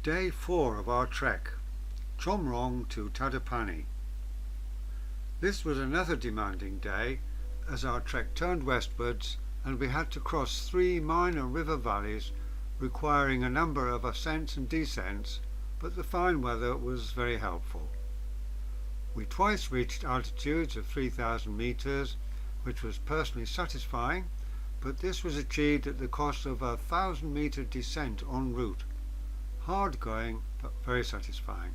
Day 4 of our trek, Chomrong to Tadapani. This was another demanding day as our trek turned westwards and we had to cross 3 minor river valleys requiring a number of ascents and descents, but the fine weather was very helpful. We twice reached altitudes of 3,000 metres, which was personally satisfying, but this was achieved at the cost of a 1,000-metre descent en route. Hard going, but very satisfying.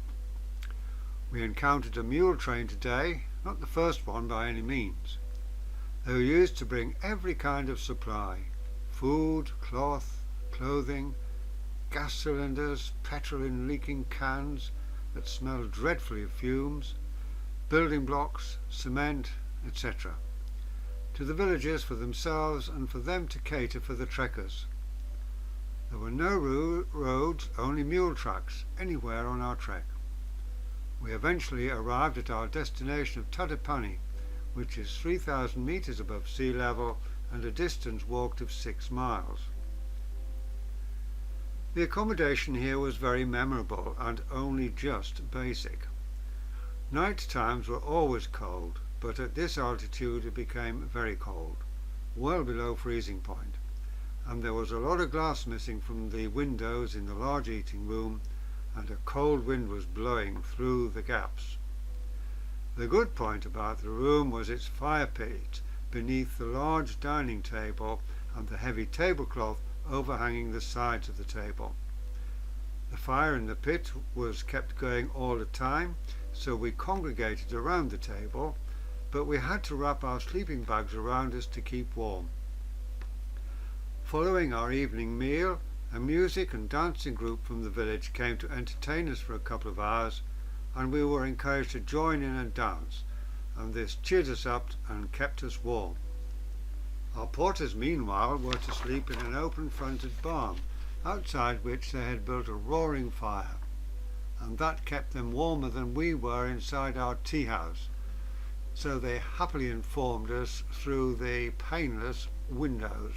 We encountered a mule train today, not the first one by any means. They were used to bring every kind of supply: food, cloth, clothing, gas cylinders, petrol in leaking cans that smelled dreadfully of fumes, building blocks, cement, etc., to the villagers for themselves and for them to cater for the trekkers. There were no roads, only mule tracks anywhere on our trek. We eventually arrived at our destination of Tadapani, which is 3,000 metres above sea level and a distance walked of 6 miles. The accommodation here was very memorable and only just basic. Night times were always cold, but at this altitude it became very cold, well below freezing point, and there was a lot of glass missing from the windows in the large eating room, and a cold wind was blowing through the gaps. The good point about the room was its fire pit beneath the large dining table and the heavy tablecloth overhanging the sides of the table. The fire in the pit was kept going all the time, so we congregated around the table, but we had to wrap our sleeping bags around us to keep warm. Following our evening meal, a music and dancing group from the village came to entertain us for a couple of hours, and we were encouraged to join in and dance, and this cheered us up and kept us warm. Our porters meanwhile were to sleep in an open-fronted barn, outside which they had built a roaring fire, and that kept them warmer than we were inside our tea house, so they happily informed us through the paneless windows.